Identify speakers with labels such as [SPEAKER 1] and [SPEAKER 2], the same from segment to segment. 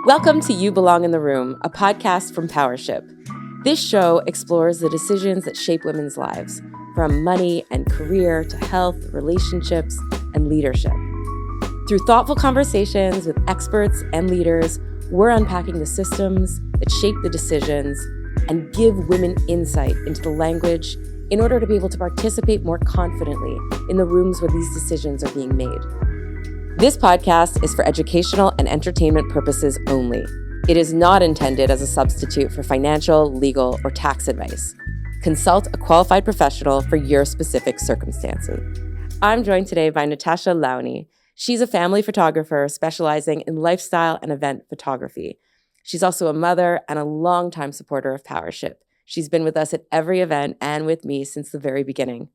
[SPEAKER 1] Welcome to You Belong in the Room, a podcast from Powership. This show explores the decisions that shape women's lives, from money and career to health, relationships, and leadership. Through thoughtful conversations with experts and leaders, we're unpacking the systems that shape the decisions and give women insight into the language in order to be able to participate more confidently in the rooms where these decisions are being made. This podcast is for educational and entertainment purposes only. It is not intended as a substitute for financial, legal, or tax advice. Consult a qualified professional for your specific circumstances. I'm joined today by Natasha Launi. She's a family photographer specializing in lifestyle and event photography. She's also a mother and a longtime supporter of Powership. She's been with us at every event and with me since the very beginning.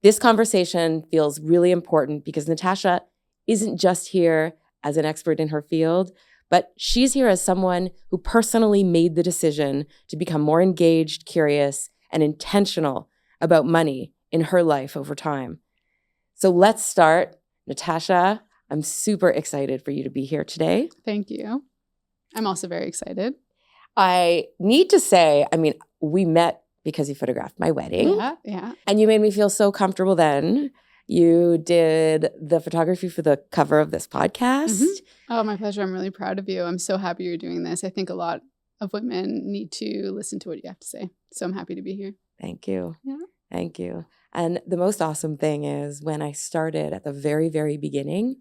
[SPEAKER 1] This conversation feels really important because Natasha isn't just here as an expert in her field, but she's here as someone who personally made the decision to become more engaged, curious, and intentional about money in her life over time. So let's start. Natasha, I'm super excited for you to be here today.
[SPEAKER 2] Thank you. I'm also very excited.
[SPEAKER 1] I need to say, we met because you photographed my wedding.
[SPEAKER 2] Yeah.
[SPEAKER 1] And you made me feel so comfortable then. You did the photography for the cover of this podcast.
[SPEAKER 2] Mm-hmm. Oh, my pleasure. I'm really proud of you. I'm so happy you're doing this. I think a lot of women need to listen to what you have to say. So I'm happy to be here.
[SPEAKER 1] Thank you.
[SPEAKER 2] Yeah.
[SPEAKER 1] Thank you. And the most awesome thing is when I started at the very, very beginning,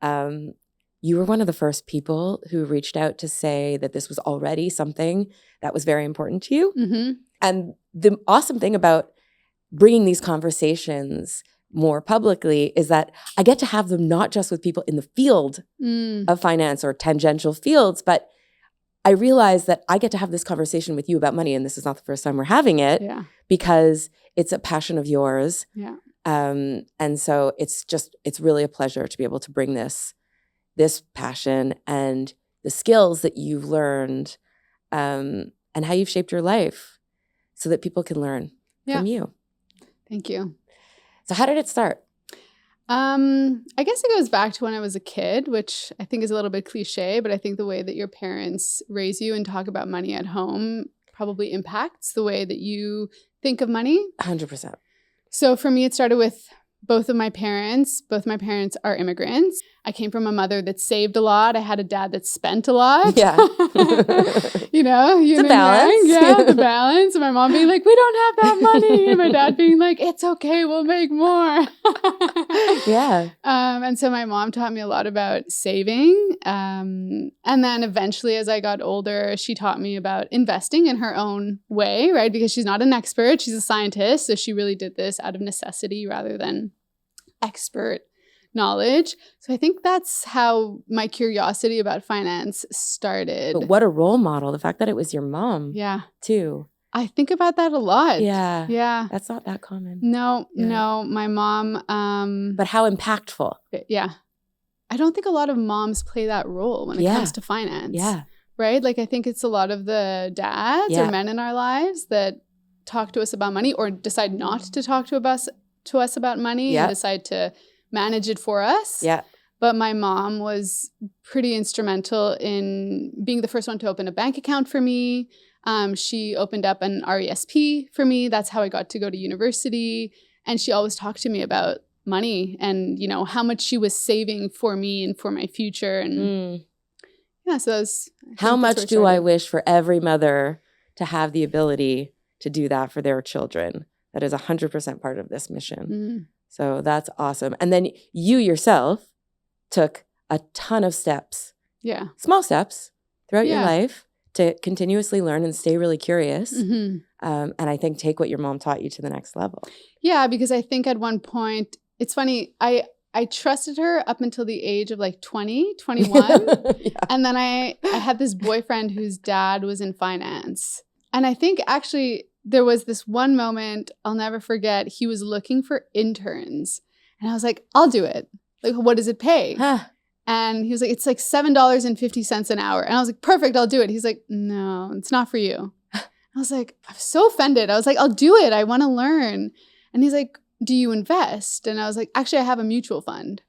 [SPEAKER 1] you were one of the first people who reached out to say that this was already something that was very important to you.
[SPEAKER 2] Mm-hmm.
[SPEAKER 1] And the awesome thing about bringing these conversations more publicly is that I get to have them not just with people in the field of finance or tangential fields, but I realize that I get to have this conversation with you about money, and this is not the first time we're having it, because it's a passion of yours.
[SPEAKER 2] Yeah.
[SPEAKER 1] And so it's really a pleasure to be able to bring this passion and the skills that you've learned and how you've shaped your life so that people can learn from you.
[SPEAKER 2] Thank you.
[SPEAKER 1] So how did it start?
[SPEAKER 2] I guess it goes back to when I was a kid, which I think is a little bit cliche, but I think the way that your parents raise you and talk about money at home probably impacts the way that you think of money.
[SPEAKER 1] 100%.
[SPEAKER 2] So for me, it started with both my parents are immigrants. I came from a mother that saved a lot. I had a dad that spent a lot.
[SPEAKER 1] Yeah.
[SPEAKER 2] It's
[SPEAKER 1] a balance.
[SPEAKER 2] Yeah, the balance. And my mom being like, we don't have that money. And my dad being like, it's okay, we'll make more.
[SPEAKER 1] Yeah.
[SPEAKER 2] And so my mom taught me a lot about saving. And then eventually as I got older, she taught me about investing in her own way, right? Because she's not an expert, she's a scientist. So she really did this out of necessity rather than expert knowledge. So I think that's how my curiosity about finance started.
[SPEAKER 1] But what a role model. The fact that it was your mom, too.
[SPEAKER 2] I think about that a lot.
[SPEAKER 1] Yeah. That's not that common.
[SPEAKER 2] No, my mom.
[SPEAKER 1] But how impactful.
[SPEAKER 2] Yeah. I don't think a lot of moms play that role when it comes to finance.
[SPEAKER 1] Yeah.
[SPEAKER 2] Right? Like I think it's a lot of the dads or men in our lives that talk to us about money or decide not to talk to us about money and decide to manage it for us.
[SPEAKER 1] Yeah.
[SPEAKER 2] But my mom was pretty instrumental in being the first one to open a bank account for me. She opened up an RESP for me. That's how I got to go to university. And she always talked to me about money and, how much she was saving for me and for my future. And so that's
[SPEAKER 1] how much do I wish for every mother to have the ability to do that for their children? That is 100% part of this mission. So that's awesome. And then you yourself took a ton of steps, small steps throughout your life to continuously learn and stay really curious. And I think take what your mom taught you to the next level. Yeah,
[SPEAKER 2] because I think at one point, it's funny, I trusted her up until the age of like 20, 21. And then I had this boyfriend whose dad was in finance. And I think actually there was this one moment I'll never forget. He was looking for interns. And I was like, I'll do it. Like, what does it pay? And he was like, it's like $7.50 an hour. And I was like, perfect, I'll do it. He's like, no, it's not for you. I was like, I'm so offended. I was like, I'll do it. I want to learn. And he's like, do you invest? And I was like, actually, I have a mutual fund.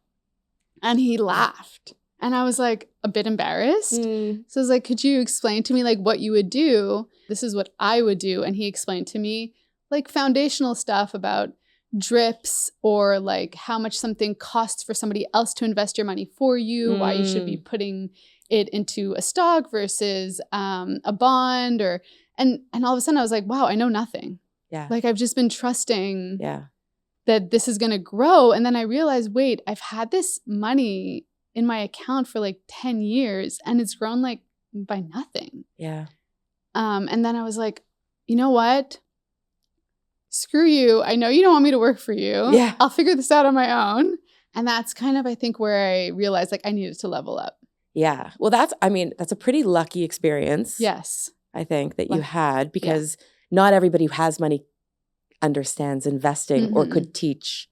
[SPEAKER 2] And he laughed. And I was like a bit embarrassed. So I was like, could you explain to me like what you would do? This is what I would do. And he explained to me like foundational stuff about drips or like how much something costs for somebody else to invest your money for you, why you should be putting it into a stock versus a bond and all of a sudden I was like, wow, I know nothing.
[SPEAKER 1] Yeah.
[SPEAKER 2] Like I've just been trusting that this is going to grow. And then I realized, wait, I've had this money in my account for like 10 years and it's grown like by nothing.
[SPEAKER 1] Yeah.
[SPEAKER 2] And then I was like, you know what? Screw you. I know you don't want me to work for you.
[SPEAKER 1] Yeah.
[SPEAKER 2] I'll figure this out on my own. And that's kind of, I think, where I realized like I needed to level up.
[SPEAKER 1] Yeah. Well, that's a pretty lucky experience.
[SPEAKER 2] Yes.
[SPEAKER 1] I think that you had because not everybody who has money understands investing or could teach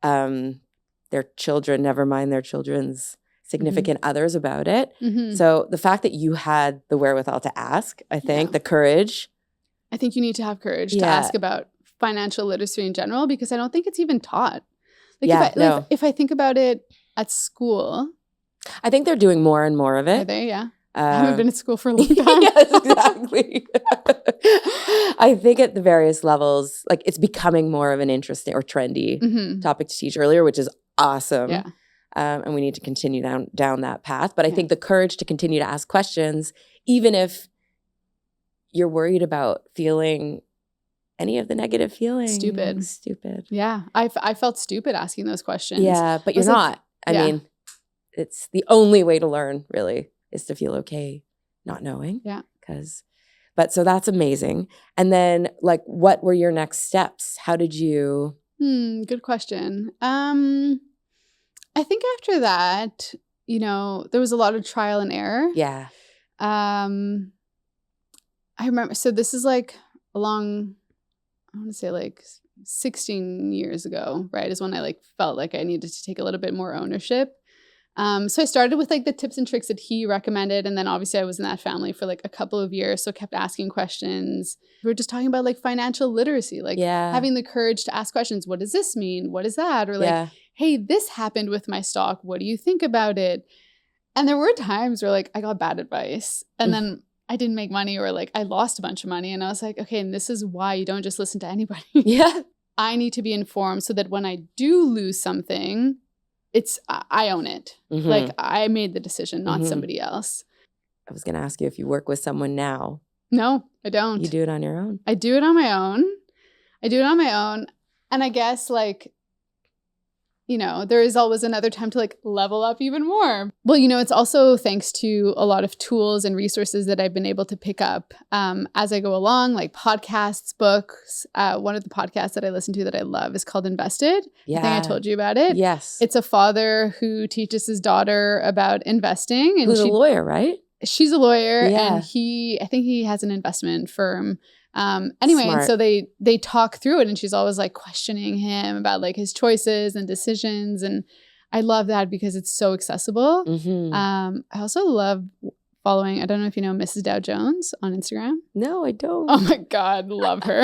[SPEAKER 1] their children, never mind their children's significant others about it. So the fact that you had the wherewithal to ask, I think, the courage.
[SPEAKER 2] I think you need to have courage to ask about financial literacy in general because I don't think it's even taught. Like if I think about it at school.
[SPEAKER 1] I think they're doing more and more of it.
[SPEAKER 2] Are they? Yeah. I haven't been at school for a long time.
[SPEAKER 1] Yes, exactly. I think at the various levels, like it's becoming more of an interesting or trendy topic to teach earlier, which is awesome.
[SPEAKER 2] Yeah.
[SPEAKER 1] And we need to continue down that path. But I think the courage to continue to ask questions, even if you're worried about feeling any of the negative feelings. Stupid.
[SPEAKER 2] Yeah. I felt stupid asking those questions.
[SPEAKER 1] Yeah, but you're not. I mean, it's the only way to learn, really, is to feel okay not knowing.
[SPEAKER 2] Yeah.
[SPEAKER 1] So that's amazing. And then, like, what were your next steps? How did you?
[SPEAKER 2] Good question. I think after that, there was a lot of trial and error.
[SPEAKER 1] Yeah.
[SPEAKER 2] I remember, so this is like I want to say like 16 years ago, right, is when I like felt like I needed to take a little bit more ownership. So I started with like the tips and tricks that he recommended. And then obviously I was in that family for like a couple of years. So kept asking questions. We were just talking about like financial literacy, like having the courage to ask questions. What does this mean? What is that? Or like, hey, this happened with my stock. What do you think about it? And there were times where like I got bad advice and then I didn't make money or like I lost a bunch of money. And I was like, okay, and this is why you don't just listen to anybody.
[SPEAKER 1] Yeah.
[SPEAKER 2] I need to be informed so that when I do lose something, I own it. Like I made the decision, not somebody else.
[SPEAKER 1] I was going to ask you if you work with someone now.
[SPEAKER 2] No, I don't.
[SPEAKER 1] You do it on your own?
[SPEAKER 2] I do it on my own. And I guess like, there is always another time to like level up even more. Well, it's also thanks to a lot of tools and resources that I've been able to pick up as I go along, like podcasts, books. One of the podcasts that I listen to that I love is called Invested.
[SPEAKER 1] Yeah.
[SPEAKER 2] I think I told you about it.
[SPEAKER 1] Yes.
[SPEAKER 2] It's a father who teaches his daughter about investing. And
[SPEAKER 1] who's a lawyer, right?
[SPEAKER 2] She's a lawyer and I think he has an investment firm. Anyway,
[SPEAKER 1] Smart.
[SPEAKER 2] and so they talk through it and she's always like questioning him about like his choices and decisions. And I love that because it's so accessible. I also love following, I don't know if you know Mrs. Dow Jones on Instagram.
[SPEAKER 1] No, I don't.
[SPEAKER 2] Oh my God, love her.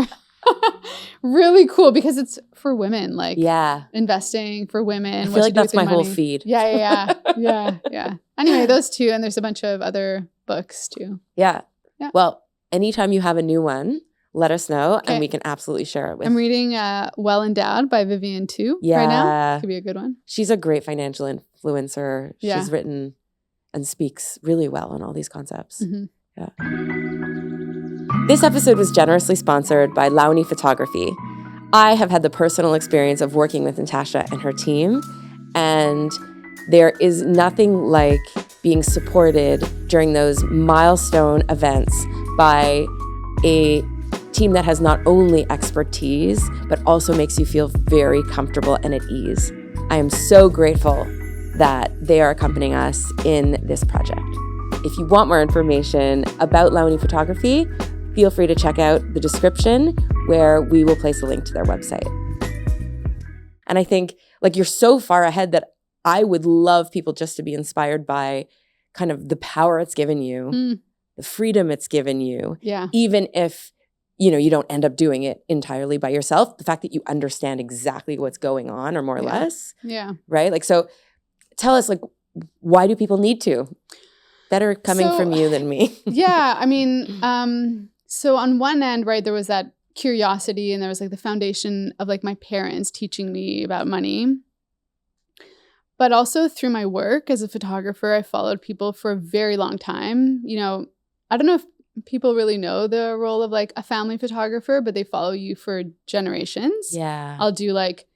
[SPEAKER 2] Really cool because it's for women, like investing for women.
[SPEAKER 1] I feel like that's my whole feed.
[SPEAKER 2] Yeah. Anyway, those two, and there's a bunch of other books too.
[SPEAKER 1] Yeah. Well, anytime you have a new one, let us know and we can absolutely share it with.
[SPEAKER 2] I'm reading Well Endowed by Vivian Tu right now. Could be a good one.
[SPEAKER 1] She's a great financial influencer. Yeah. She's written and speaks really well on all these concepts. Yeah. This episode was generously sponsored by Launi Photography. I have had the personal experience of working with Natasha and her team, and there is nothing like being supported during those milestone events by a team that has not only expertise, but also makes you feel very comfortable and at ease. I am so grateful that they are accompanying us in this project. If you want more information about Launi Photography, feel free to check out the description where we will place a link to their website. And I think like you're so far ahead that I would love people just to be inspired by kind of the power it's given you, the freedom it's given you, even if, you don't end up doing it entirely by yourself. The fact that you understand exactly what's going on or more or less. Yeah. Right? Like, so tell us, like, why do people need to? Better coming from you than me.
[SPEAKER 2] Yeah. I mean, so on one end, right, there was that curiosity and there was like the foundation of like my parents teaching me about money. But also through my work as a photographer, I followed people for a very long time. You know, I don't know if people really know the role of like a family photographer, but they follow you for generations.
[SPEAKER 1] Yeah.
[SPEAKER 2] I'll do like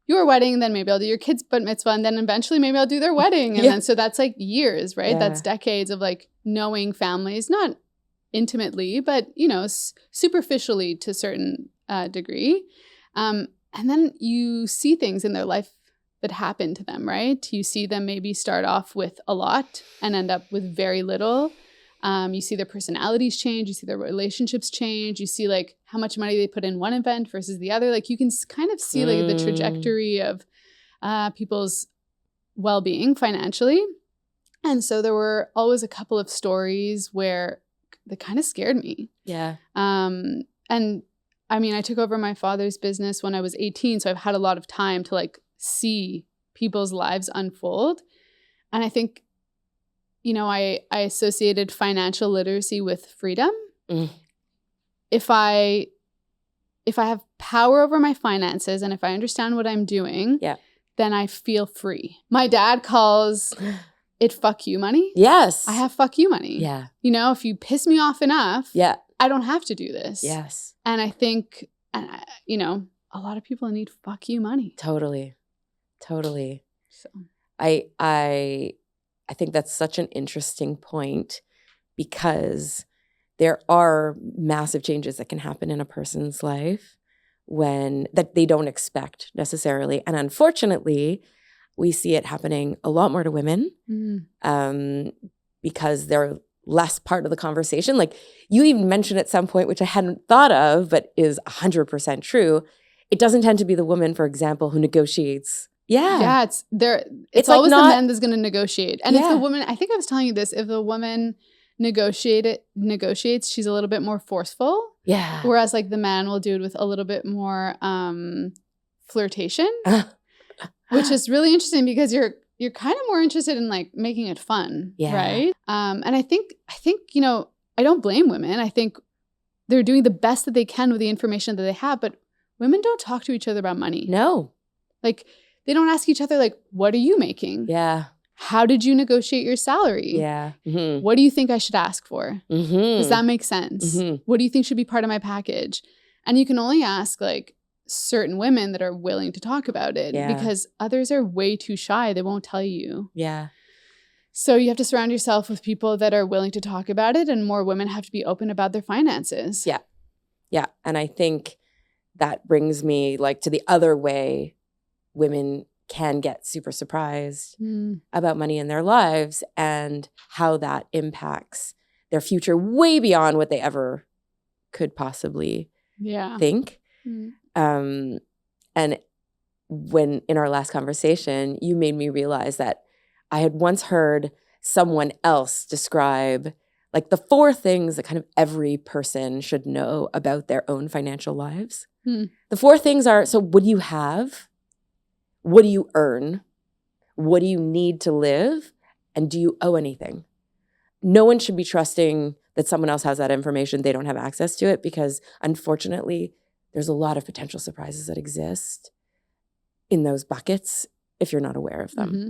[SPEAKER 2] your wedding, then maybe I'll do your kids' bat mitzvah, and then eventually maybe I'll do their wedding. And then so that's like years, right? That's decades of like knowing families, not intimately, but, you know, superficially to a certain degree. And then you see things in their life that happen to them, right? You see them maybe start off with a lot and end up with very little. You see their personalities change. You see their relationships change. You see like how much money they put in one event versus the other. Like you can kind of see like the trajectory of people's well-being financially. And so there were always a couple of stories where they kind of scared me.
[SPEAKER 1] Yeah.
[SPEAKER 2] And I mean, I took over my father's business when I was 18. So I've had a lot of time to like see people's lives unfold. And I think, you know, I associated financial literacy with freedom. If I have power over my finances and if I understand what I'm doing, then I feel free. My dad calls it fuck you money.
[SPEAKER 1] Yes.
[SPEAKER 2] I have fuck you money.
[SPEAKER 1] Yeah.
[SPEAKER 2] You know, if you piss me off enough, I don't have to do this.
[SPEAKER 1] Yes.
[SPEAKER 2] And I think, you know, a lot of people need fuck you money.
[SPEAKER 1] Totally.
[SPEAKER 2] So
[SPEAKER 1] I think that's such an interesting point because there are massive changes that can happen in a person's life that they don't expect necessarily. And unfortunately, we see it happening a lot more to women because they're less part of the conversation. Like you even mentioned at some point, which I hadn't thought of, but is 100% true. It doesn't tend to be the woman, for example, who negotiates. Yeah, it's
[SPEAKER 2] like always the man that's going to negotiate. And if the woman, I think I was telling you this, if the woman negotiates, she's a little bit more forceful.
[SPEAKER 1] Yeah.
[SPEAKER 2] Whereas like the man will do it with a little bit more flirtation, which is really interesting because you're kind of more interested in like making it fun, right? And I think you know, I don't blame women. I think they're doing the best that they can with the information that they have, but women don't talk to each other about money.
[SPEAKER 1] No.
[SPEAKER 2] Like they don't ask each other like, what are you making?
[SPEAKER 1] Yeah.
[SPEAKER 2] How did you negotiate your salary?
[SPEAKER 1] Yeah. Mm-hmm.
[SPEAKER 2] What do you think I should ask for?
[SPEAKER 1] Mm-hmm.
[SPEAKER 2] Does that make sense? Mm-hmm. What do you think should be part of my package? And you can only ask like certain women that are willing to talk about it because others are way too shy. They won't tell you.
[SPEAKER 1] Yeah.
[SPEAKER 2] So you have to surround yourself with people that are willing to talk about it, and more women have to be open about their finances.
[SPEAKER 1] Yeah. Yeah. And I think that brings me like to the other way women can get super surprised about money in their lives and how that impacts their future way beyond what they ever could possibly think. And when in our last conversation, you made me realize that I had once heard someone else describe like the 4 things that kind of every person should know about their own financial lives. The 4 things are, so what do you have? What do you earn? What do you need to live? And do you owe anything? No one should be trusting that someone else has that information. They don't have access to it because, unfortunately, there's a lot of potential surprises that exist in those buckets if you're not aware of them.
[SPEAKER 2] Mm-hmm.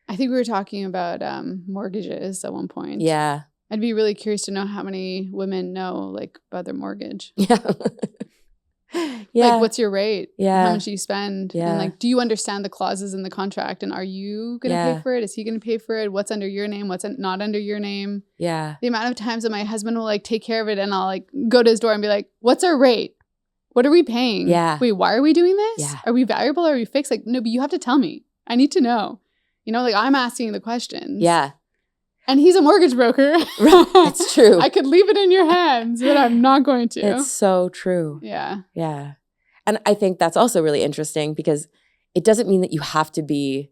[SPEAKER 2] I think we were talking about mortgages at one point.
[SPEAKER 1] Yeah.
[SPEAKER 2] I'd be really curious to know how many women know like about their mortgage.
[SPEAKER 1] Yeah.
[SPEAKER 2] Like, what's your rate?
[SPEAKER 1] Yeah.
[SPEAKER 2] How much do you spend?
[SPEAKER 1] Yeah.
[SPEAKER 2] And like, do you understand the clauses in the contract? And are you going to pay for it? Is he going to pay for it? What's under your name? What's not under your name?
[SPEAKER 1] Yeah.
[SPEAKER 2] The amount of times that my husband will like take care of it and I'll like go to his door and be like, what's our rate? What are we paying?
[SPEAKER 1] Yeah.
[SPEAKER 2] Wait, why are we doing this?
[SPEAKER 1] Yeah.
[SPEAKER 2] Are we variable? Are we fixed? Like, no, but you have to tell me. I need to know. You know, like I'm asking the questions.
[SPEAKER 1] Yeah.
[SPEAKER 2] And he's a mortgage broker.
[SPEAKER 1] It's true.
[SPEAKER 2] I could leave it in your hands, but I'm not going to.
[SPEAKER 1] It's so true.
[SPEAKER 2] Yeah.
[SPEAKER 1] Yeah. And I think that's also really interesting because it doesn't mean that you have to be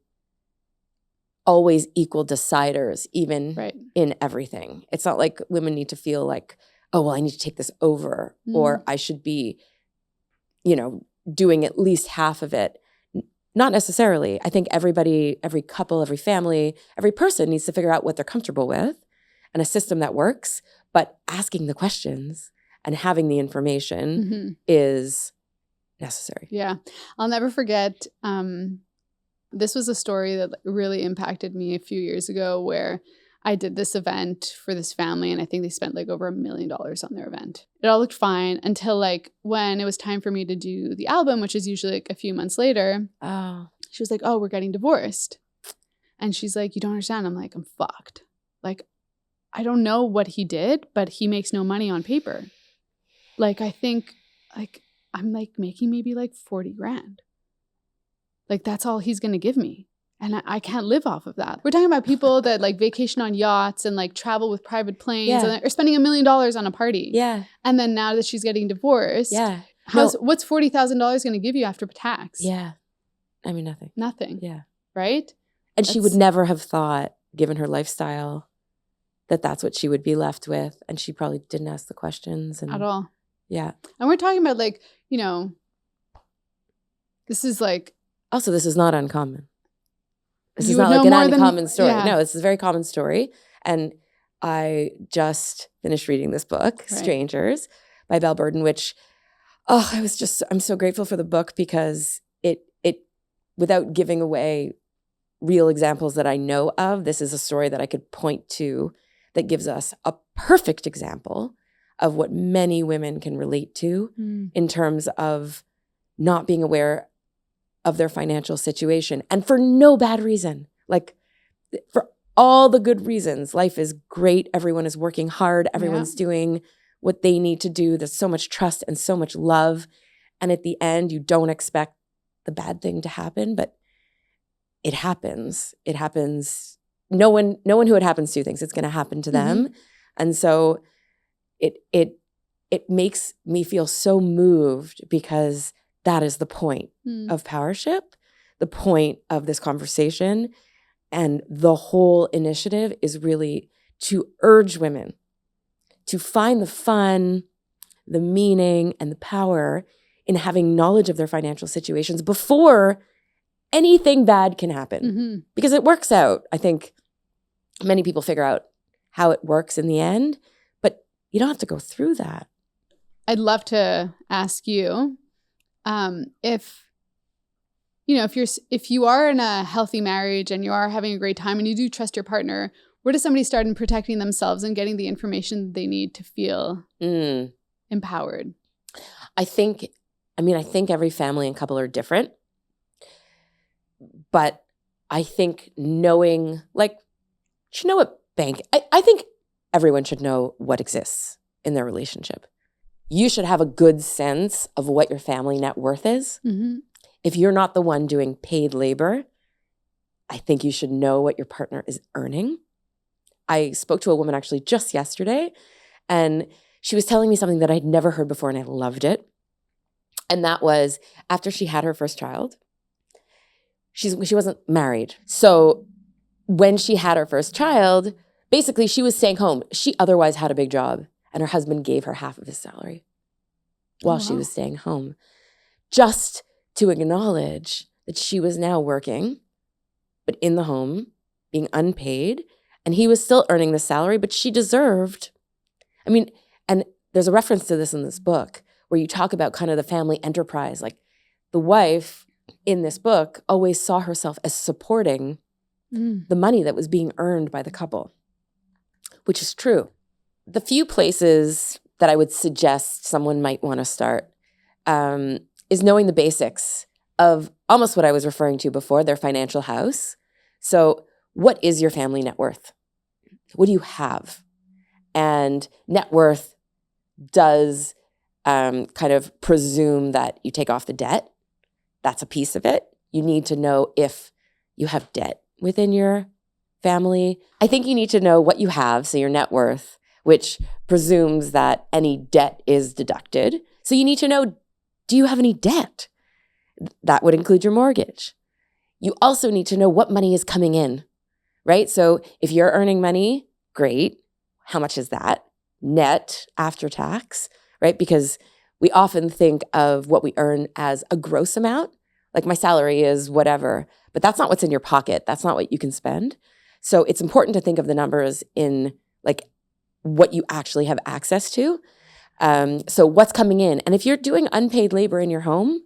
[SPEAKER 1] always equal deciders, even in everything. It's not like women need to feel like, oh, well, I need to take this over or I should be, you know, doing at least half of it. Not necessarily. I think everybody, every couple, every family, every person needs to figure out what they're comfortable with and a system that works. But asking the questions and having the information is necessary.
[SPEAKER 2] Yeah. I'll never forget. This was a story that really impacted me a few years ago where I did this event for this family, and I think they spent like over $1 million on their event. It all looked fine until like when it was time for me to do the album, which is usually like a few months later.
[SPEAKER 1] Oh.
[SPEAKER 2] She was like, "Oh, we're getting divorced." And she's like, "You don't understand." I'm like, "I'm fucked. Like, I don't know what he did, but he makes no money on paper. Like, I think like I'm like making maybe like 40 grand. Like, that's all he's going to give me. And I can't live off of that." We're talking about people that like vacation on yachts and like travel with private planes and are spending $1 million on a party.
[SPEAKER 1] Yeah.
[SPEAKER 2] And then now that she's getting divorced, what's $40,000 going to give you after tax?
[SPEAKER 1] Yeah. I mean, nothing.
[SPEAKER 2] Nothing.
[SPEAKER 1] Yeah.
[SPEAKER 2] Right?
[SPEAKER 1] And she would never have thought, given her lifestyle, that that's what she would be left with. And she probably didn't ask the questions.
[SPEAKER 2] At all.
[SPEAKER 1] Yeah.
[SPEAKER 2] And we're talking about like, you know, this is like.
[SPEAKER 1] Also, this is not uncommon. This is not like an uncommon story.
[SPEAKER 2] Yeah.
[SPEAKER 1] No, this is a very common story. And I just finished reading this book, Strangers, by Belle Burden, which, I'm so grateful for the book because it, without giving away real examples that I know of, this is a story that I could point to that gives us a perfect example of what many women can relate to in terms of not being aware of their financial situation, and for no bad reason. Like, for all the good reasons. Life is great. Everyone is working hard. Everyone's doing what they need to do. There's so much trust and so much love. And at the end, you don't expect the bad thing to happen, but it happens. It happens. No one who it happens to thinks it's going to happen to them. And so it makes me feel so moved because that is the point of Powership, the point of this conversation. And the whole initiative is really to urge women to find the fun, the meaning, and the power in having knowledge of their financial situations before anything bad can happen. Because it works out. I think many people figure out how it works in the end, but you don't have to go through that.
[SPEAKER 2] I'd love to ask you, if you are in a healthy marriage and you are having a great time and you do trust your partner, where does somebody start in protecting themselves and getting the information they need to feel empowered?
[SPEAKER 1] I think every family and couple are different, but I think knowing, like, should know what bank, I think everyone should know what exists in their relationship. You should have a good sense of what your family net worth is. If you're not the one doing paid labor, I think you should know what your partner is earning. I spoke to a woman actually just yesterday, and she was telling me something that I'd never heard before, and I loved it. And that was after she had her first child, she wasn't married. So when she had her first child, basically she was staying home. She otherwise had a big job, and her husband gave her half of his salary while she was staying home, just to acknowledge that she was now working, but in the home, being unpaid, and he was still earning the salary, but she deserved. I mean, and there's a reference to this in this book where you talk about kind of the family enterprise. Like, the wife in this book always saw herself as supporting the money that was being earned by the couple, which is true. The few places that I would suggest someone might want to start is knowing the basics of almost what I was referring to before, their financial house. So what is your family net worth? What do you have? And net worth does kind of presume that you take off the debt. That's a piece of it. You need to know if you have debt within your family. I think you need to know what you have, so your net worth, which presumes that any debt is deducted. So you need to know, do you have any debt? That would include your mortgage. You also need to know what money is coming in, right? So if you're earning money, great. How much is that? Net after tax, right? Because we often think of what we earn as a gross amount, Like my salary is whatever, but that's not what's in your pocket. That's not what you can spend. So it's important to think of the numbers in like what you actually have access to. So what's coming in? And if you're doing unpaid labor in your home,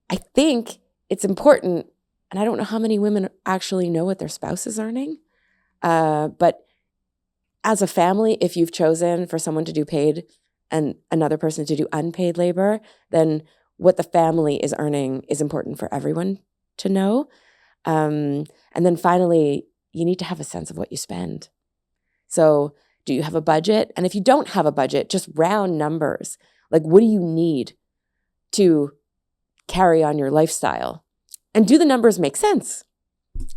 [SPEAKER 1] I think it's important, and I don't know how many women actually know what their spouse is earning, but as a family, if you've chosen for someone to do paid and another person to do unpaid labor, then what the family is earning is important for everyone to know. And then finally, you need to have a sense of what you spend. So do you have a budget? And if you don't have a budget, just round numbers. Like, what do you need to carry on your lifestyle? And do the numbers make sense?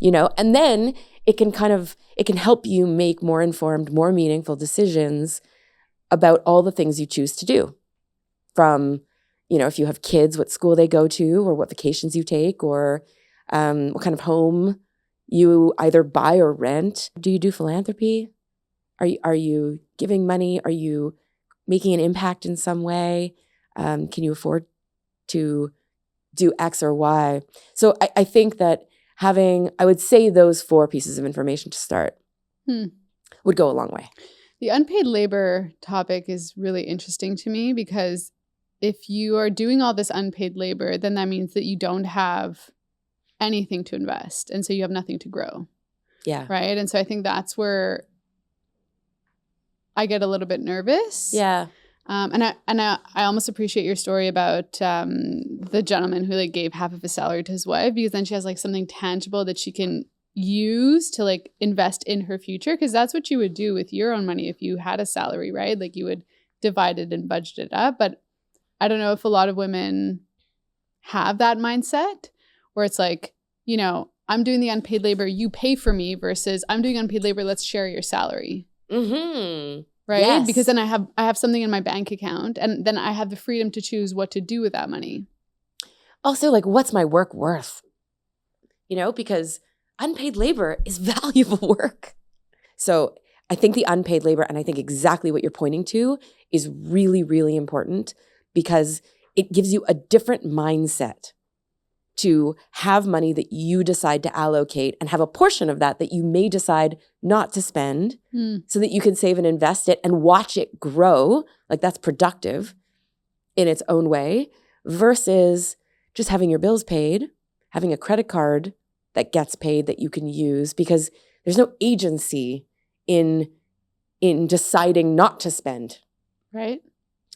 [SPEAKER 1] And then it can help you make more informed, more meaningful decisions about all the things you choose to do. From, if you have kids, what school they go to, or what vacations you take, or what kind of home you either buy or rent. Do you do philanthropy? Are you giving money? Are you making an impact in some way? Can you afford to do X or Y? So I think that I would say those 4 pieces of information to start would go a long way.
[SPEAKER 2] The unpaid labor topic is really interesting to me because if you are doing all this unpaid labor, then that means that you don't have anything to invest. And so you have nothing to grow.
[SPEAKER 1] Yeah.
[SPEAKER 2] Right. And so I think that's where I get a little bit nervous.
[SPEAKER 1] Yeah.
[SPEAKER 2] And I almost appreciate your story about the gentleman who like gave half of his salary to his wife, because then she has like something tangible that she can use to like invest in her future. Because that's what you would do with your own money if you had a salary, right? Like you would divide it and budget it up. But I don't know if a lot of women have that mindset where it's like, I'm doing the unpaid labor, you pay for me, versus I'm doing unpaid labor, let's share your salary.
[SPEAKER 1] Mm-hmm.
[SPEAKER 2] Right?
[SPEAKER 1] Yes.
[SPEAKER 2] Because then I have something in my bank account, and then I have the freedom to choose what to do with that money.
[SPEAKER 1] Also, like, what's my work worth? Because unpaid labor is valuable work. So I think the unpaid labor, and I think exactly what you're pointing to, is really, really important, because it gives you a different mindset to have money that you decide to allocate, and have a portion of that you may decide not to spend so that you can save and invest it and watch it grow. Like, that's productive in its own way, versus just having your bills paid, having a credit card that gets paid that you can use, because there's no agency in deciding not to spend.
[SPEAKER 2] Right.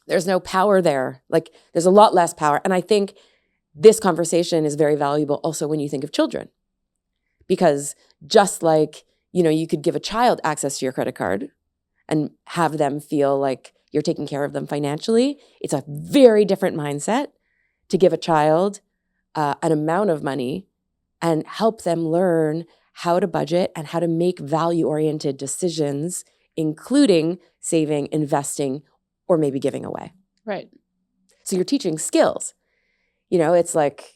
[SPEAKER 1] There's no power there. Like, there's a lot less power. And I think this conversation is very valuable also when you think of children, because just like, you could give a child access to your credit card and have them feel like you're taking care of them financially. It's a very different mindset to give a child an amount of money and help them learn how to budget and how to make value-oriented decisions, including saving, investing, or maybe giving away.
[SPEAKER 2] Right.
[SPEAKER 1] So you're teaching skills. It's like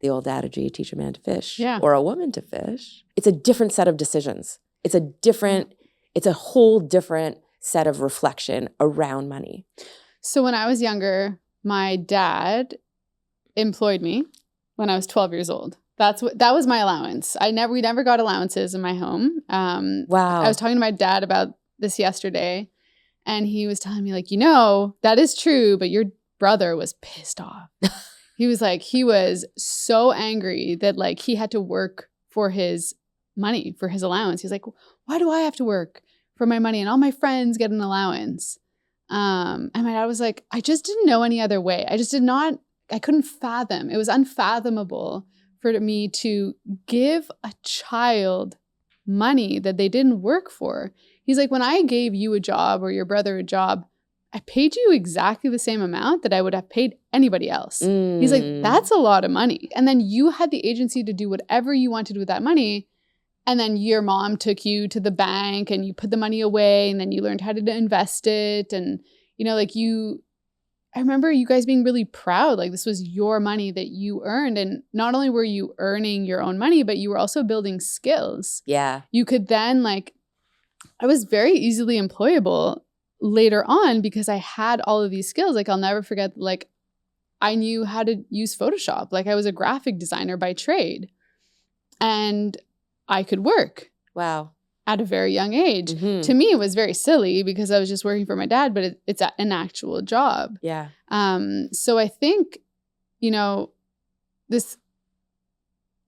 [SPEAKER 1] the old adage, you teach a man to fish or a woman to fish. It's a different set of decisions. It's a whole different set of reflection around money.
[SPEAKER 2] So when I was younger, my dad employed me when I was 12 years old. That was my allowance. We never got allowances in my home.
[SPEAKER 1] Wow.
[SPEAKER 2] I was talking to my dad about this yesterday, and he was telling me like, that is true, but your brother was pissed off. He was like, he was so angry that like he had to work for his money, for his allowance. He's like, why do I have to work for my money? And all my friends get an allowance. And my dad was like, I just didn't know any other way. I couldn't fathom. It was unfathomable for me to give a child money that they didn't work for. He's like, when I gave you a job or your brother a job, I paid you exactly the same amount that I would have paid anybody else. He's like, that's a lot of money. And then you had the agency to do whatever you wanted with that money. And then your mom took you to the bank and you put the money away, and then you learned how to invest it. And, I remember you guys being really proud. Like, this was your money that you earned. And not only were you earning your own money, but you were also building skills.
[SPEAKER 1] Yeah.
[SPEAKER 2] You could then I was very easily employable later on because I had all of these skills. Like, I'll never forget, I knew how to use Photoshop. Like I was a graphic designer by trade and I could work.
[SPEAKER 1] Wow.
[SPEAKER 2] At a very young age.
[SPEAKER 1] Mm-hmm.
[SPEAKER 2] To me, it was very silly because I was just working for my dad, but it's an actual job.
[SPEAKER 1] Yeah.
[SPEAKER 2] So I think, you know, this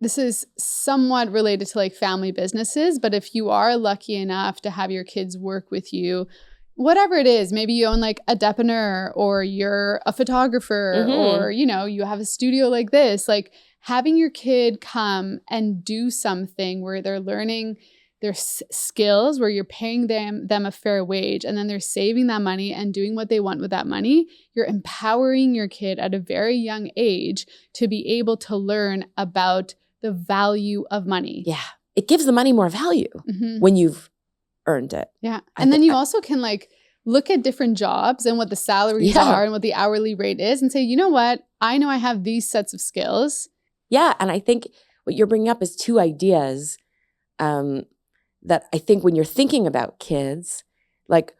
[SPEAKER 2] is somewhat related to like family businesses, but if you are lucky enough to have your kids work with you, whatever it is, maybe you own like a depanneur or you're a photographer or, you know, you have a studio like this, like having your kid come and do something where they're learning their skills, where you're paying them a fair wage and then they're saving that money and doing what they want with that money, you're empowering your kid at a very young age to be able to learn about the value of money.
[SPEAKER 1] Yeah. It gives the money more value when you've earned it.
[SPEAKER 2] Yeah. And then you also can like look at different jobs and what the salaries are and what the hourly rate is and say, you know what? I know I have these sets of skills.
[SPEAKER 1] Yeah. And I think what you're bringing up is two ideas that I think when you're thinking about kids, like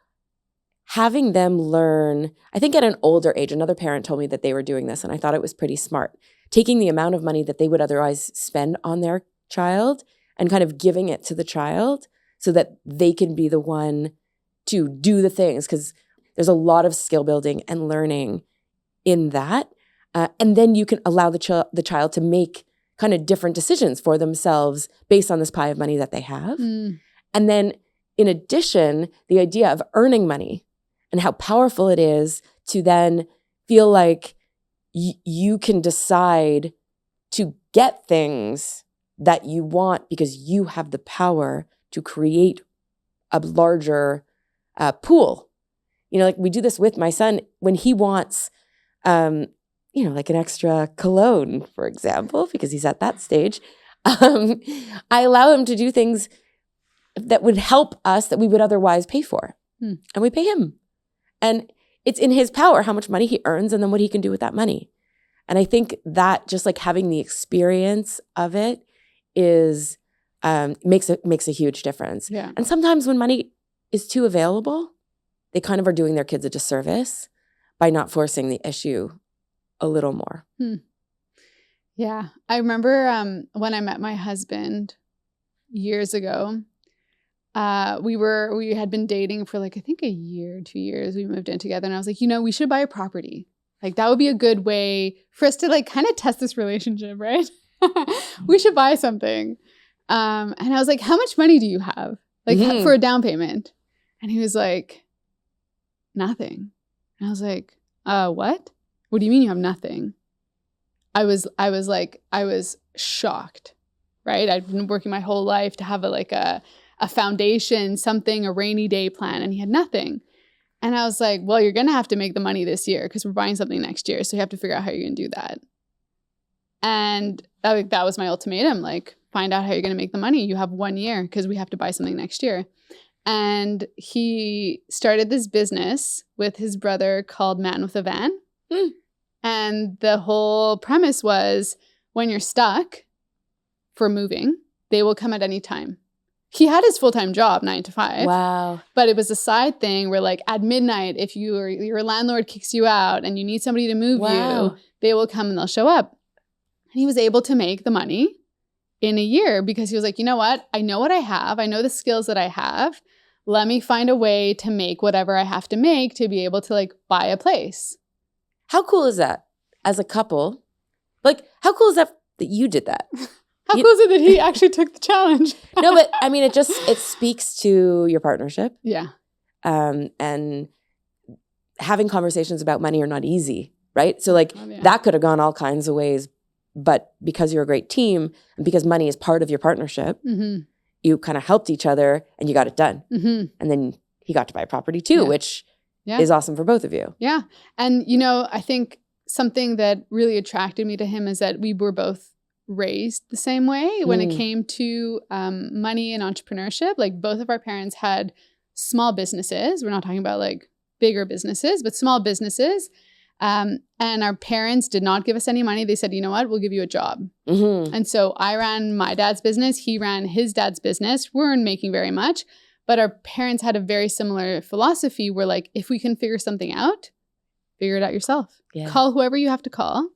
[SPEAKER 1] having them learn, I think at an older age, another parent told me that they were doing this and I thought it was pretty smart, taking the amount of money that they would otherwise spend on their child and kind of giving it to the child so that they can be the one to do the things, because there's a lot of skill building and learning in that. And then you can allow the child to make kind of different decisions for themselves based on this pie of money that they have. And then in addition, the idea of earning money and how powerful it is to then feel like you can decide to get things that you want because you have the power to create a larger pool. You know, like we do this with my son when he wants you know, like an extra cologne, for example, because he's at that stage. I allow him to do things that would help us that we would otherwise pay for. And we pay him. And it's in his power how much money he earns and then what he can do with that money. And I think that just like having the experience of it is makes a huge difference.
[SPEAKER 2] Yeah.
[SPEAKER 1] And sometimes when money is too available, they kind of are doing their kids a disservice by not forcing the issue a little more.
[SPEAKER 2] Yeah. I remember when I met my husband years ago, we had been dating for like, I think a year, 2 years. We moved in together and I was like, you know, we should buy a property. Like that would be a good way for us to like kind of test this relationship, right? We should buy something. And I was like, how much money do you have? Like for a down payment? And he was like, nothing. And I was like, what? What do you mean you have nothing? I was shocked, right? I'd been working my whole life to have a foundation, something, a rainy day plan, and he had nothing. And I was like, well, you're going to have to make the money this year because we're buying something next year. So you have to figure out how you're going to do that. And that was my ultimatum, like find out how you're going to make the money. You have 1 year because we have to buy something next year. And he started this business with his brother called Man with a Van. And the whole premise was when you're stuck for moving, they will come at any time. He had his full-time job, 9 to 5.
[SPEAKER 1] Wow.
[SPEAKER 2] But it was a side thing where like at midnight, if your landlord kicks you out and you need somebody to move you, they will come and they'll show up. And he was able to make the money in a year because he was like, you know what? I know what I have. I know the skills that I have. Let me find a way to make whatever I have to make to be able to like buy a place.
[SPEAKER 1] How cool is that as a couple? Like, how cool is that you did that?
[SPEAKER 2] How cool is it that he actually took the challenge?
[SPEAKER 1] No, but I mean, it speaks to your partnership.
[SPEAKER 2] Yeah.
[SPEAKER 1] And having conversations about money are not easy, right? So like that could have gone all kinds of ways, but because you're a great team and because money is part of your partnership, you kind of helped each other and you got it done. And then he got to buy a property too, which is awesome for both of you.
[SPEAKER 2] Yeah. And, you know, I think something that really attracted me to him is that we were both raised the same way when it came to money and entrepreneurship. Like both of our parents had small businesses. We're not talking about like bigger businesses, but small businesses. And our parents did not give us any money. They said, you know what, we'll give you a job. And so I ran my dad's business. He ran his dad's business. We weren't making very much. But our parents had a very similar philosophy where like, if we can figure something out, figure it out yourself.
[SPEAKER 1] Yeah.
[SPEAKER 2] Call whoever you have to call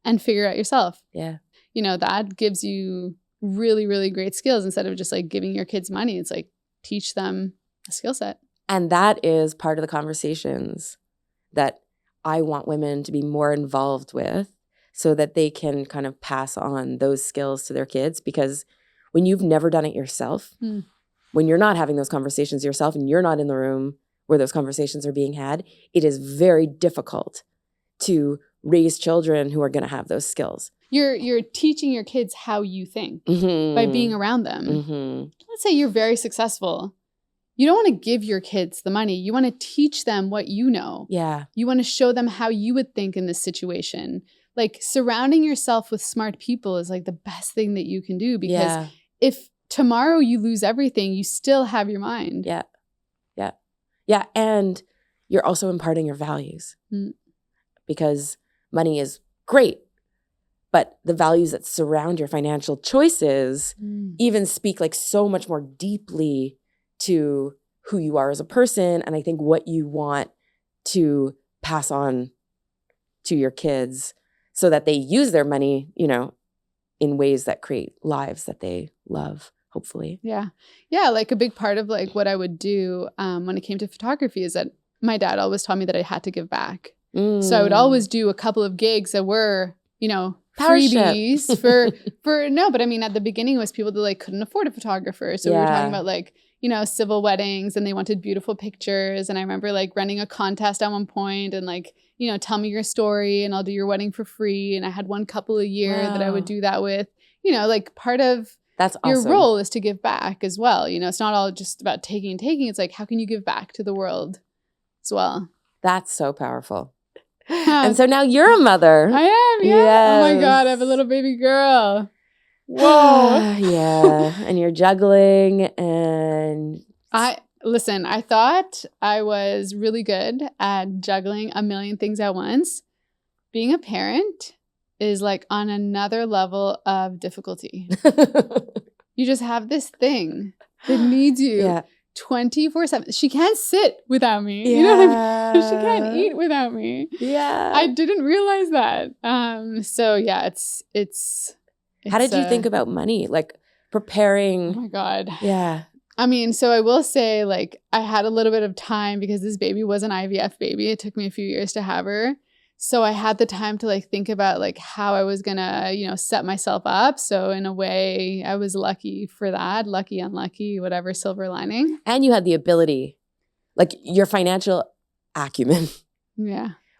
[SPEAKER 2] and figure it out yourself.
[SPEAKER 1] Yeah.
[SPEAKER 2] You know, that gives you really, really great skills instead of just like giving your kids money. It's like teach them a skill set.
[SPEAKER 1] And that is part of the conversations that I want women to be more involved with so that they can kind of pass on those skills to their kids. Because when you've never done it yourself, when you're not having those conversations yourself and you're not in the room where those conversations are being had, it is very difficult to raise children who are going to have those skills.
[SPEAKER 2] You're teaching your kids how you think by being around them. Let's say you're very successful. You don't want to give your kids the money. You want to teach them what you know.
[SPEAKER 1] Yeah.
[SPEAKER 2] You want to show them how you would think in this situation. Like surrounding yourself with smart people is like the best thing that you can do, because if tomorrow you lose everything, you still have your mind.
[SPEAKER 1] Yeah. Yeah. Yeah. And you're also imparting your values because money is great, but the values that surround your financial choices even speak like so much more deeply to who you are as a person. And I think what you want to pass on to your kids so that they use their money, you know, in ways that create lives that they love, hopefully.
[SPEAKER 2] Yeah. Yeah. Like a big part of like what I would do when it came to photography is that my dad always taught me that I had to give back. So I would always do a couple of gigs that were, you know, freebies for no, but I mean, at the beginning it was people that like couldn't afford a photographer. So we were talking about like, you know, civil weddings, and they wanted beautiful pictures. And I remember like running a contest at one point and like, you know, tell me your story and I'll do your wedding for free. And I had one couple a year that I would do that with, you know, like part of
[SPEAKER 1] That's awesome.
[SPEAKER 2] Your role is to give back as well. You know, it's not all just about taking and taking. It's like, how can you give back to the world as well?
[SPEAKER 1] That's so powerful. And so now you're a mother.
[SPEAKER 2] I am, yeah. Yes. Oh my God, I have a little baby girl. Whoa.
[SPEAKER 1] Yeah. And you're juggling and
[SPEAKER 2] I thought I was really good at juggling a million things at once. Being a parent is like on another level of difficulty. You just have this thing that needs you 24/7. She can't sit without me. You know what I mean? She can't eat without me.
[SPEAKER 1] Yeah.
[SPEAKER 2] I didn't realize that. So yeah, it's
[SPEAKER 1] how did you think about money? Like preparing?
[SPEAKER 2] Oh my God.
[SPEAKER 1] Yeah.
[SPEAKER 2] I mean, so I will say like I had a little bit of time because this baby was an IVF baby. It took me a few years to have her. So I had the time to like think about like how I was going to, you know, set myself up. So in a way I was lucky for that, lucky, unlucky, whatever, silver lining.
[SPEAKER 1] And you had the ability, like your financial acumen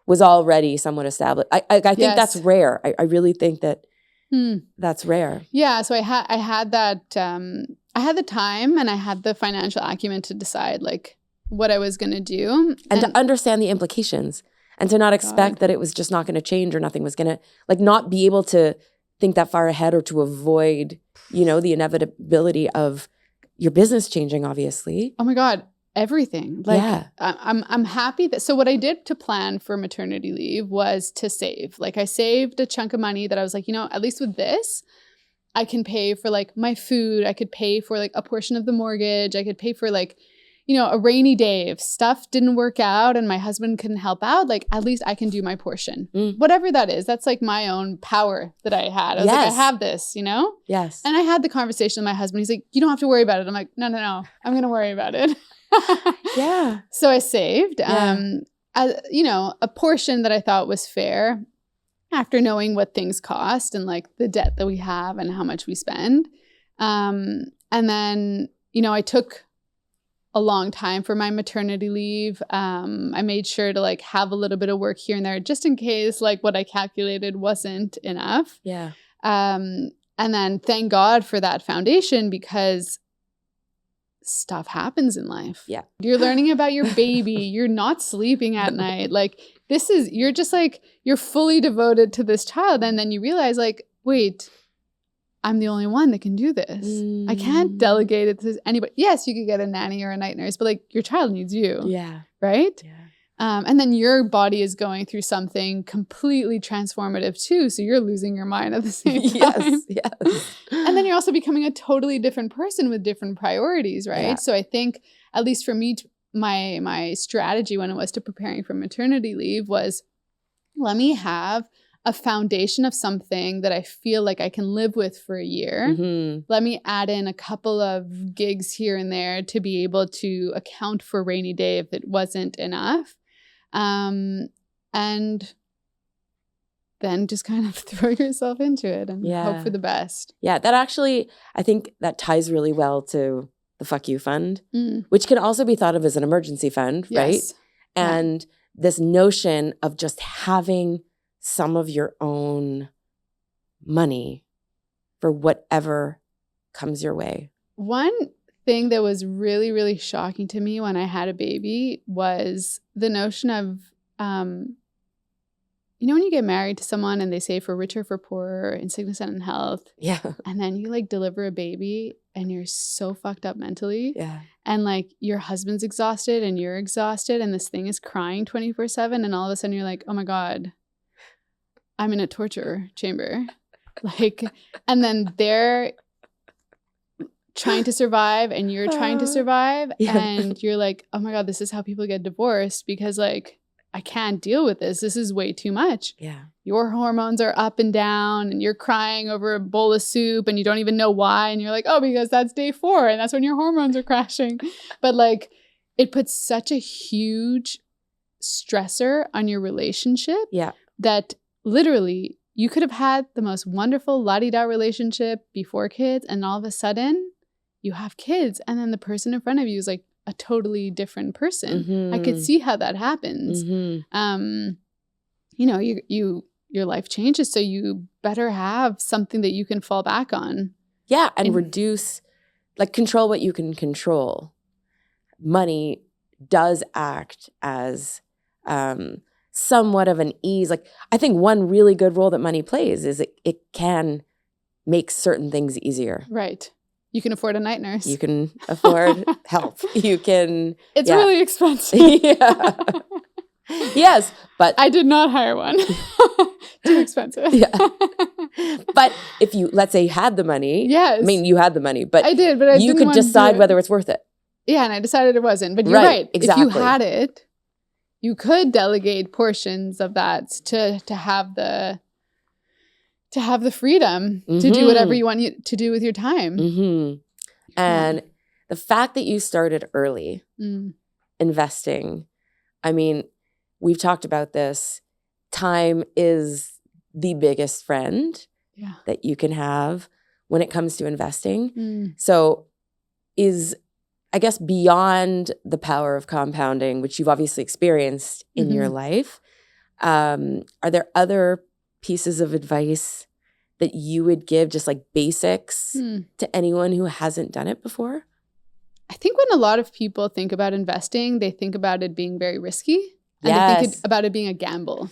[SPEAKER 1] was already somewhat established. I think that's rare. I really think that that's rare.
[SPEAKER 2] Yeah. So I had that, I had the time and I had the financial acumen to decide like what I was going to do.
[SPEAKER 1] And to understand the implications. And to not expect that it was just not going to change or nothing was going to, like not be able to think that far ahead or to avoid, you know, the inevitability of your business changing, obviously.
[SPEAKER 2] Oh my God, everything. Like I'm happy that, so what I did to plan for maternity leave was to save. Like I saved a chunk of money that I was like, you know, at least with this, I can pay for like my food. I could pay for like a portion of the mortgage. I could pay for like, you know, a rainy day, if stuff didn't work out and my husband couldn't help out, like at least I can do my portion. Whatever that is, that's like my own power that I had. I was like, I have this, you know?
[SPEAKER 1] Yes.
[SPEAKER 2] And I had the conversation with my husband. He's like, you don't have to worry about it. I'm like, no, I'm going to worry about it.
[SPEAKER 1] Yeah.
[SPEAKER 2] So I saved, you know, a portion that I thought was fair after knowing what things cost and like the debt that we have and how much we spend. And then, you know, I took a long time for my maternity leave. I made sure to like have a little bit of work here and there just in case like what I calculated wasn't enough.
[SPEAKER 1] Yeah.
[SPEAKER 2] And then thank God for that foundation because stuff happens in life.
[SPEAKER 1] Yeah.
[SPEAKER 2] You're learning about your baby. You're not sleeping at night. Like you're just like, you're fully devoted to this child. And then you realize like, wait, I'm the only one that can do this. I can't delegate it to anybody. Yes, you could get a nanny or a night nurse, but like your child needs you. Yeah. Right? Yeah. And then your body is going through something completely transformative too. So you're losing your mind at the same time.
[SPEAKER 1] Yes.
[SPEAKER 2] And then you're also becoming a totally different person with different priorities, right? Yeah. So I think, at least for me my strategy when it was to preparing for maternity leave was, let me have a foundation of something that I feel like I can live with for a year.
[SPEAKER 1] Mm-hmm.
[SPEAKER 2] Let me add in a couple of gigs here and there to be able to account for a rainy day if it wasn't enough. And then just kind of throw yourself into it and hope for the best.
[SPEAKER 1] Yeah, that actually, I think that ties really well to the Fuck You Fund, which can also be thought of as an emergency fund, right? And this notion of just having some of your own money for whatever comes your way.
[SPEAKER 2] One thing that was really, really shocking to me when I had a baby was the notion of, you know, when you get married to someone and they say for richer, for poorer, in sickness and in health.
[SPEAKER 1] Yeah.
[SPEAKER 2] And then you like deliver a baby and you're so fucked up mentally.
[SPEAKER 1] Yeah.
[SPEAKER 2] And like your husband's exhausted and you're exhausted and this thing is crying 24/7. And all of a sudden you're like, oh my God, I'm in a torture chamber. Like, and then they're trying to survive and you're trying to survive. And you're like, oh my God, this is how people get divorced because like, I can't deal with this. This is way too much.
[SPEAKER 1] Yeah.
[SPEAKER 2] Your hormones are up and down and you're crying over a bowl of soup and you don't even know why. And you're like, oh, because that's day 4 and that's when your hormones are crashing. But like, it puts such a huge stressor on your relationship that literally you could have had the most wonderful la-di-da relationship before kids. And all of a sudden you have kids and then the person in front of you is like a totally different person.
[SPEAKER 1] Mm-hmm.
[SPEAKER 2] I could see how that happens.
[SPEAKER 1] Mm-hmm.
[SPEAKER 2] You know, your life changes, so you better have something that you can fall back on.
[SPEAKER 1] Yeah, and reduce, like control what you can control. Money does act as somewhat of an ease. Like I think one really good role that money plays is it can make certain things easier.
[SPEAKER 2] Right. You can afford a night nurse.
[SPEAKER 1] You can afford help. You can.
[SPEAKER 2] It's really expensive.
[SPEAKER 1] Yeah. Yes, but
[SPEAKER 2] I did not hire one. Too expensive.
[SPEAKER 1] Yeah. But if you, let's say you had the money.
[SPEAKER 2] Yes.
[SPEAKER 1] I mean, you had the money, but
[SPEAKER 2] I did, but
[SPEAKER 1] you could decide whether it's worth it.
[SPEAKER 2] Yeah, and I decided it wasn't. But you're right.
[SPEAKER 1] Exactly.
[SPEAKER 2] If you had it, you could delegate portions of that to have the freedom to do whatever you want to do with your time.
[SPEAKER 1] Mm-hmm. And the fact that you started early investing, I mean, we've talked about this. Time is the biggest friend that you can have when it comes to investing. So is, I guess, beyond the power of compounding, which you've obviously experienced in your life, are there other pieces of advice that you would give, just like basics to anyone who hasn't done it before?
[SPEAKER 2] I think when a lot of people think about investing, they think about it being very risky. And they think about it being a gamble.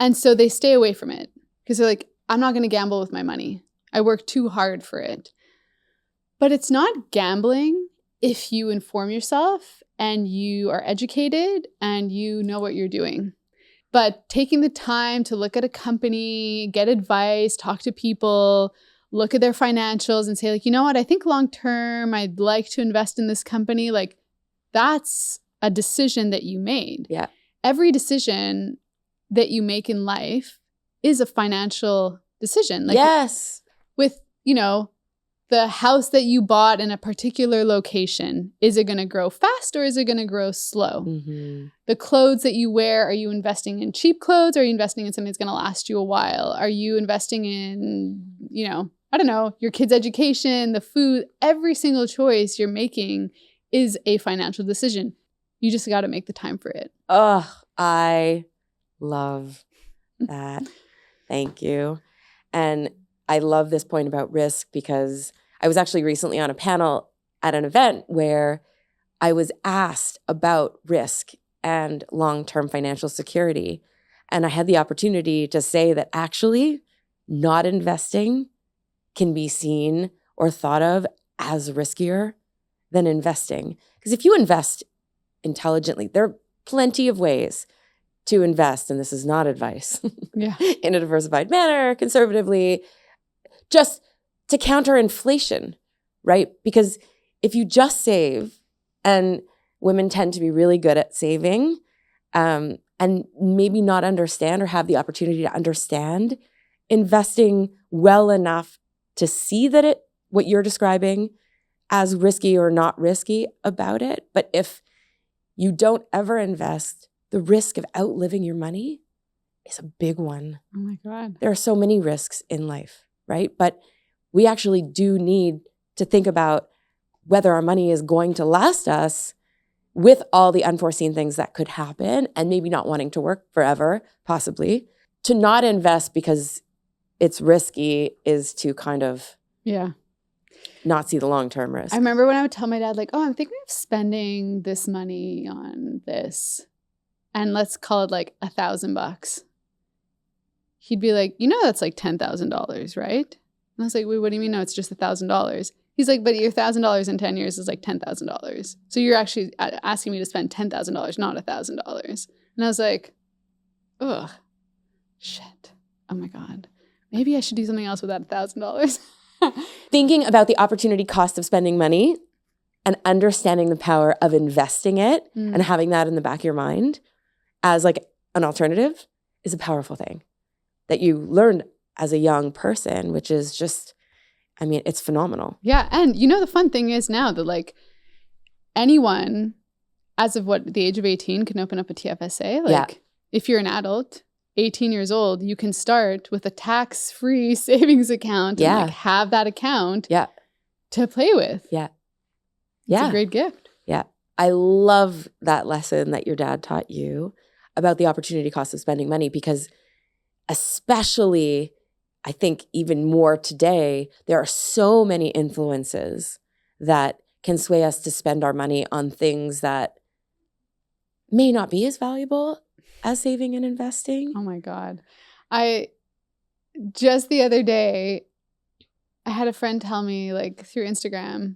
[SPEAKER 2] And so they stay away from it because they're like, I'm not going to gamble with my money. I work too hard for it. But it's not gambling if you inform yourself and you are educated and you know what you're doing. But taking the time to look at a company, get advice, talk to people, look at their financials and say like, you know what, I think long-term I'd like to invest in this company. Like that's a decision that you made.
[SPEAKER 1] Yeah.
[SPEAKER 2] Every decision that you make in life is a financial decision. Like with, you know, the house that you bought in a particular location, is it going to grow fast or is it going to grow slow? The clothes that you wear, are you investing in cheap clothes or are you investing in something that's going to last you a while? Are you investing in, you know, I don't know, your kids' education, the food? Every single choice you're making is a financial decision. You just got to make the time for it.
[SPEAKER 1] Oh, I love that. Thank you. And I love this point about risk because I was actually recently on a panel at an event where I was asked about risk and long-term financial security. And I had the opportunity to say that actually not investing can be seen or thought of as riskier than investing. Because if you invest intelligently, there are plenty of ways to invest, and this is not advice, in a diversified manner, conservatively, just to counter inflation, right? Because if you just save And women tend to be really good at saving and maybe not understand or have the opportunity to understand investing well enough to see that what you're describing as risky or not risky about it. But if you don't ever invest, the risk of outliving your money is a big one.
[SPEAKER 2] Oh my God.
[SPEAKER 1] There are so many risks in life, right? But we actually do need to think about whether our money is going to last us with all the unforeseen things that could happen and maybe not wanting to work forever, possibly. To not invest because it's risky is to kind of not see the long-term risk.
[SPEAKER 2] I remember when I would tell my dad, like, oh, I'm thinking of spending this money on this. And let's call it like $1,000. He'd be like, that's like $10,000, right? And I was like, wait, what do you mean? No, it's just $1,000. He's like, but your $1,000 in 10 years is like $10,000. So you're actually asking me to spend $10,000, not $1,000. And I was like, ugh, shit. Oh my God. Maybe I should do something else with that $1,000.
[SPEAKER 1] Thinking about the opportunity cost of spending money and understanding the power of investing it and having that in the back of your mind as like an alternative is a powerful thing that you learned as a young person, which is just, I mean, it's phenomenal.
[SPEAKER 2] Yeah. And the fun thing is now that like anyone as of the age of 18 can open up a TFSA. Like if you're an adult, 18 years old, you can start with a tax-free savings account and like have that account to play with.
[SPEAKER 1] Yeah.
[SPEAKER 2] It's a great gift.
[SPEAKER 1] Yeah. I love that lesson that your dad taught you about the opportunity cost of spending money, because especially, I think even more today, there are so many influences that can sway us to spend our money on things that may not be as valuable as saving and investing.
[SPEAKER 2] Oh my God. Just the other day, I had a friend tell me like through Instagram,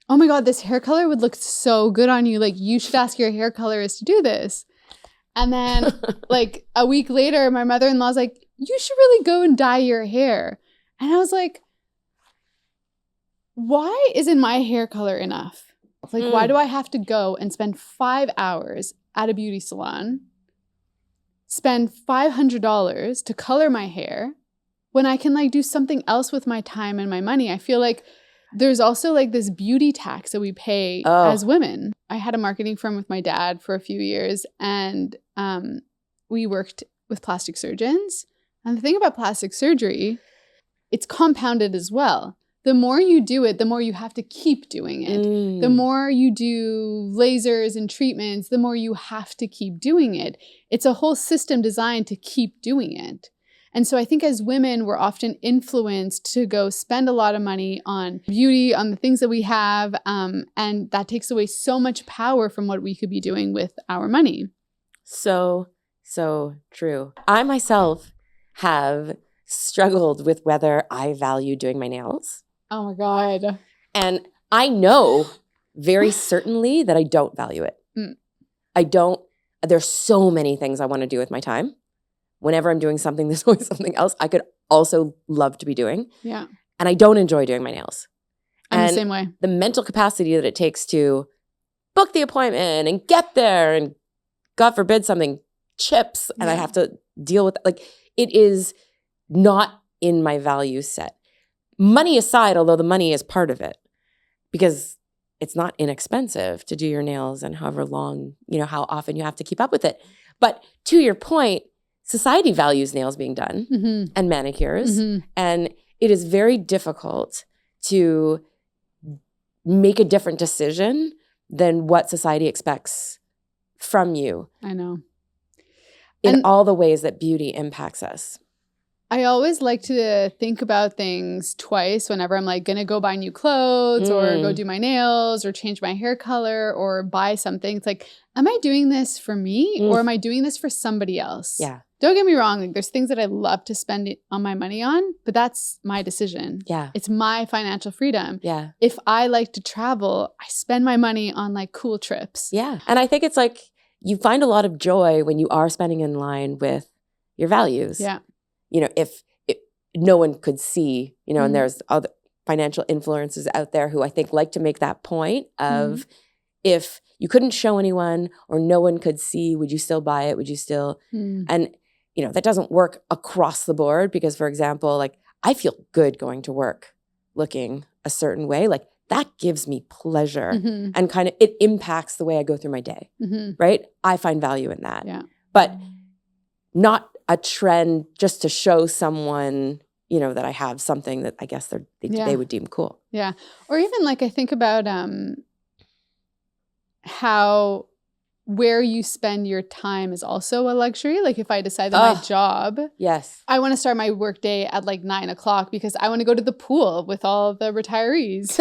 [SPEAKER 2] oh my God, this hair color would look so good on you. Like you should ask your hair colorist to do this. And then like a week later, my mother-in-law's like, you should really go and dye your hair. And I was like, why isn't my hair color enough? Like, why do I have to go and spend 5 hours at a beauty salon, spend $500 to color my hair when I can like do something else with my time and my money? I feel like there's also like this beauty tax that we pay as women. I had a marketing firm with my dad for a few years, and we worked with plastic surgeons. And the thing about plastic surgery, it's compounded as well. The more you do it, the more you have to keep doing it. The more you do lasers and treatments, the more you have to keep doing it. It's a whole system designed to keep doing it. And so I think as women, we're often influenced to go spend a lot of money on beauty, on the things that we have, and that takes away so much power from what we could be doing with our money.
[SPEAKER 1] So true. I myself have struggled with whether I value doing my nails.
[SPEAKER 2] Oh my God.
[SPEAKER 1] And I know very certainly that I don't value it. I don't. There's so many things I want to do with my time. Whenever I'm doing something, there's always something else I could also love to be doing.
[SPEAKER 2] Yeah.
[SPEAKER 1] And I don't enjoy doing my nails.
[SPEAKER 2] I'm the same way.
[SPEAKER 1] The mental capacity that it takes to book the appointment and get there and God forbid something chips and I have to deal with it. Like it is not in my value set. Money aside, although the money is part of it, because it's not inexpensive to do your nails and however long, how often you have to keep up with it. But to your point, society values nails being done and manicures. And it is very difficult to make a different decision than what society expects from you.
[SPEAKER 2] I know.
[SPEAKER 1] In all the ways that beauty impacts us.
[SPEAKER 2] I always like to think about things twice whenever I'm like going to go buy new clothes or go do my nails or change my hair color or buy something. It's like, am I doing this for me or am I doing this for somebody else?
[SPEAKER 1] Yeah.
[SPEAKER 2] Don't get me wrong. Like, there's things that I love to spend on my money on, but that's my decision.
[SPEAKER 1] Yeah.
[SPEAKER 2] It's my financial freedom.
[SPEAKER 1] Yeah.
[SPEAKER 2] If I like to travel, I spend my money on like cool trips.
[SPEAKER 1] Yeah. And I think it's like you find a lot of joy when you are spending in line with your values.
[SPEAKER 2] Yeah.
[SPEAKER 1] If no one could see, and there's other financial influencers out there who I think like to make that point of if you couldn't show anyone or no one could see, would you still buy it? Would you still? And, that doesn't work across the board because, for example, like I feel good going to work looking a certain way. Like that gives me pleasure and kind of it impacts the way I go through my day, right? I find value in that.
[SPEAKER 2] Yeah.
[SPEAKER 1] But not a trend just to show someone, that I have something that I guess they would deem cool.
[SPEAKER 2] Yeah. Or even like I think about how where you spend your time is also a luxury. Like if I decide that my job, I want to start my work day at like 9:00 because I want to go to the pool with all the retirees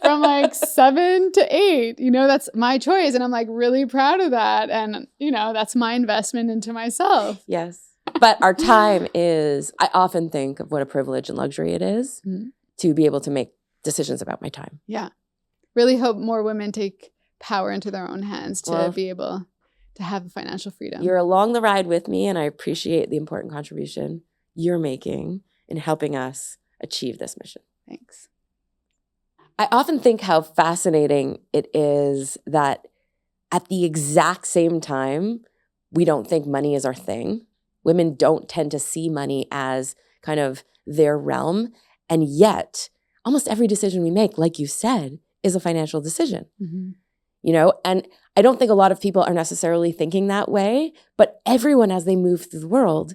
[SPEAKER 2] from like 7 to 8. That's my choice. And I'm like really proud of that. And, that's my investment into myself.
[SPEAKER 1] Yes. But our time is, I often think of what a privilege and luxury it is to be able to make decisions about my time.
[SPEAKER 2] Yeah. Really hope more women take power into their own hands to be able to have financial freedom.
[SPEAKER 1] You're along the ride with me, and I appreciate the important contribution you're making in helping us achieve this mission.
[SPEAKER 2] Thanks.
[SPEAKER 1] I often think how fascinating it is that at the exact same time, we don't think money is our thing. Women don't tend to see money as kind of their realm. And yet, almost every decision we make, like you said, is a financial decision. And I don't think a lot of people are necessarily thinking that way, but everyone as they move through the world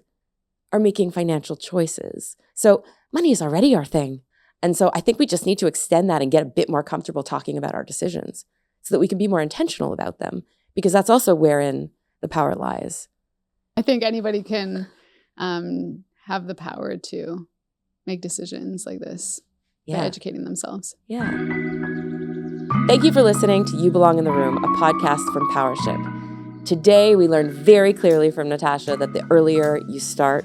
[SPEAKER 1] are making financial choices. So money is already our thing. And so I think we just need to extend that and get a bit more comfortable talking about our decisions so that we can be more intentional about them, because that's also wherein the power lies.
[SPEAKER 2] I think anybody can have the power to make decisions like this by educating themselves.
[SPEAKER 1] Yeah. Thank you for listening to You Belong in the Room, a podcast from Powership. Today, we learned very clearly from Natasha that the earlier you start,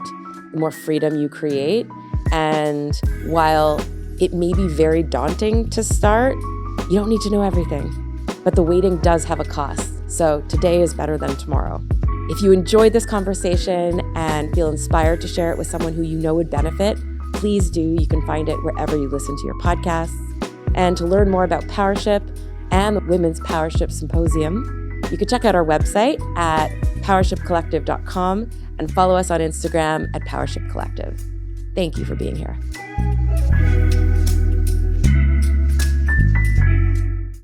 [SPEAKER 1] the more freedom you create. And while it may be very daunting to start, you don't need to know everything. But the waiting does have a cost. So today is better than tomorrow. If you enjoyed this conversation and feel inspired to share it with someone who you know would benefit, please do. You can find it wherever you listen to your podcasts. And to learn more about Powership and the Women's Powership Symposium, you can check out our website at powershipcollective.com and follow us on Instagram at Powership Collective. Thank you for being here.